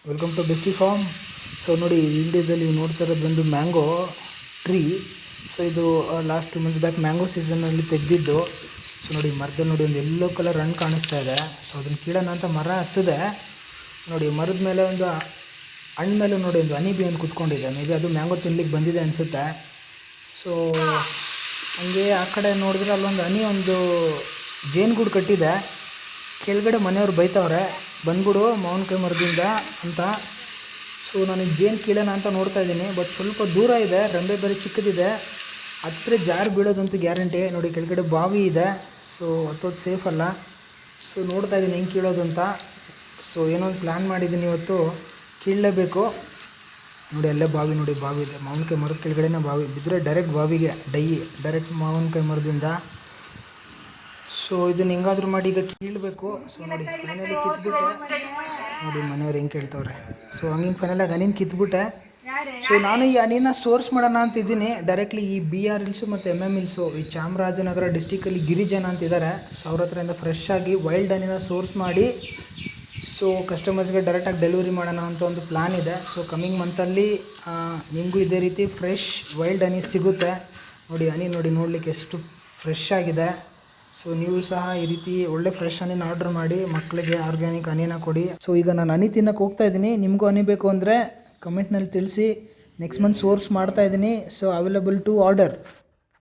Welcome to bestie farm. So ನೋಡಿ, ಈ ವಿಡಿಯೋದಲ್ಲಿ ನೋಡ್ತಾ ಇರೋದು ಒಂದು ಮ್ಯಾಂಗೋ ಟ್ರೀ. ಸೊ ಇದು ಲಾಸ್ಟ್ 2 ಮಂತ್ಸ್ ಬ್ಯಾಕ್ ಮ್ಯಾಂಗೋ ಸೀಸನ್ನಲ್ಲಿ ತೆಗೆದಿದ್ದು. ಸೊ ನೋಡಿ, ಮರದಲ್ಲಿ ನೋಡಿ ಒಂದು ಯೆಲ್ಲೋ ಕಲರ್ ಹಣ್ಣು ಕಾಣಿಸ್ತಾ ಇದೆ. ಸೊ ಅದನ್ನು ಕೀಳೋಣ ಅಂತ ಮರ ಹತ್ತಿದೆ. ನೋಡಿ, ಮರದ ಮೇಲೆ ಒಂದು ಹಣ್ಣು ಮೇಲೆ ನೋಡಿ ಒಂದು ಹನಿ ಬಿ ಅಂತ ಕುತ್ಕೊಂಡಿದೆ. ಮೇ ಬಿ ಅದು ಮ್ಯಾಂಗೋ ತಿನ್ಲಿಕ್ಕೆ ಬಂದಿದೆ ಅನಿಸುತ್ತೆ. ಸೊ ಹಂಗೆ ಆ ಕಡೆ ನೋಡಿದ್ರೆ ಅಲ್ಲೊಂದು ಹನಿ ಒಂದು ಜೇನುಗೂಡು ಕಟ್ಟಿದೆ. ಕೆಳಗಡೆ ಮನೆಯವ್ರು ಬೈತವ್ರೆ, ಬಂದ್ಬಿಡು ಮಾವಿನಕಾಯಿ ಮರದಿಂದ ಅಂತ. ಸೊ ನನಗೆ ಜೇನು ಕೀಳೋಣ ಅಂತ ನೋಡ್ತಾ ಇದ್ದೀನಿ. ಬಟ್ ಸ್ವಲ್ಪ ದೂರ ಇದೆ, ರೆಂಬೆ ಬೇರೆ ಚಿಕ್ಕದಿದೆ, ಹತ್ತಿರ ಜಾರು ಬೀಳೋದಂತೂ ಗ್ಯಾರಂಟಿ. ನೋಡಿ, ಕೆಳಗಡೆ ಬಾವಿ ಇದೆ. ಸೊ ಹತ್ತೋದು ಸೇಫ್ ಅಲ್ಲ. ಸೊ ನೋಡ್ತಾ ಇದ್ದೀನಿ ಹೆಂಗೆ ಕೀಳೋದು ಅಂತ. ಸೊ ಏನೋ ಒಂದು ಪ್ಲ್ಯಾನ್ ಮಾಡಿದ್ದೀನಿ, ಇವತ್ತು ಕೀಳಲೇಬೇಕು. ನೋಡಿ, ಅಲ್ಲೇ ಬಾವಿ, ನೋಡಿ ಬಾವಿ ಇದೆ, ಮಾವಿನಕಾಯಿ ಮರದ ಕೆಳಗಡೆನೇ ಬಾವಿ. ಬಿದ್ದರೆ ಡೈರೆಕ್ಟ್ ಬಾವಿಗೆ ಡೈರೆಕ್ಟ್ ಮಾವಿನಕಾಯಿ ಮರದಿಂದ. ಸೊ ಇದನ್ನು ಹೆಂಗಾದ್ರೂ ಮಾಡಿ ಈಗ ಕೀಳಬೇಕು. ಸೊ ನೋಡಿ, ಫೈನಲಿ ಕಿತ್ಬಿಟ್ಟೆ. ನೋಡಿ ಮನೆಯವ್ರು ಹೆಂಗೆ ಕೇಳ್ತವ್ರೆ. ಸೊ ಹಂಗೆ ಫೈನಲಾಗಿ ಹನಿನ ಕಿತ್ಬಿಟ್ಟೆ. ಸೊ ನಾನು ಈ ಹನಿನ ಸೋರ್ಸ್ ಮಾಡೋಣ ಅಂತಿದ್ದೀನಿ ಡೈರೆಕ್ಟ್ಲಿ ಈ BR ಹಿಲ್ಸು ಮತ್ತು MM ಹಿಲ್ಸು, ಈ ಚಾಮರಾಜನಗರ ಡಿಸ್ಟಿಕಲ್ಲಿ ಗಿರಿಜನ ಅಂತಿದ್ದಾರೆ. ಸೊ ಅವ್ರ ಹತ್ರದಿಂದ ಫ್ರೆಶ್ ಆಗಿ ವೈಲ್ಡ್ ಹನಿನ ಸೋರ್ಸ್ ಮಾಡಿ ಸೊ ಕಸ್ಟಮರ್ಸ್ಗೆ ಡೈರೆಕ್ಟಾಗಿ ಡೆಲಿವರಿ ಮಾಡೋಣ ಅಂತ ಒಂದು ಪ್ಲ್ಯಾನ್ ಇದೆ. ಸೊ ಕಮ್ಮಿಂಗ್ ಮಂತಲ್ಲಿ ನಿಮಗೂ ಇದೇ ರೀತಿ ಫ್ರೆಶ್ ವೈಲ್ಡ್ ಹನಿ ಸಿಗುತ್ತೆ. ನೋಡಿ ಹನಿ ನೋಡಿ, ನೋಡಲಿಕ್ಕೆ ಎಷ್ಟು ಫ್ರೆಶ್ ಆಗಿದೆ. ಸೊ ನೀವು ಸಹ ಈ ರೀತಿ ಒಳ್ಳೆ ಫ್ರೆಶ್ ಹನಿನ ಆರ್ಡ್ರ್ ಮಾಡಿ ಮಕ್ಕಳಿಗೆ ಆರ್ಗ್ಯಾನಿಕ್ ಹನಿನ ಕೊಡಿ. ಸೊ ಈಗ ನಾನು ಹನಿ ತಿನ್ನೋಕೆ ಹೋಗ್ತಾ ಇದ್ದೀನಿ. ನಿಮಗೂ ಹನಿ ಬೇಕು ಅಂದರೆ ಕಮೆಂಟ್ನಲ್ಲಿ ತಿಳಿಸಿ. ನೆಕ್ಸ್ಟ್ ಮಂತ್ ಸೋರ್ಸ್ ಮಾಡ್ತಾ ಇದ್ದೀನಿ. So available to order.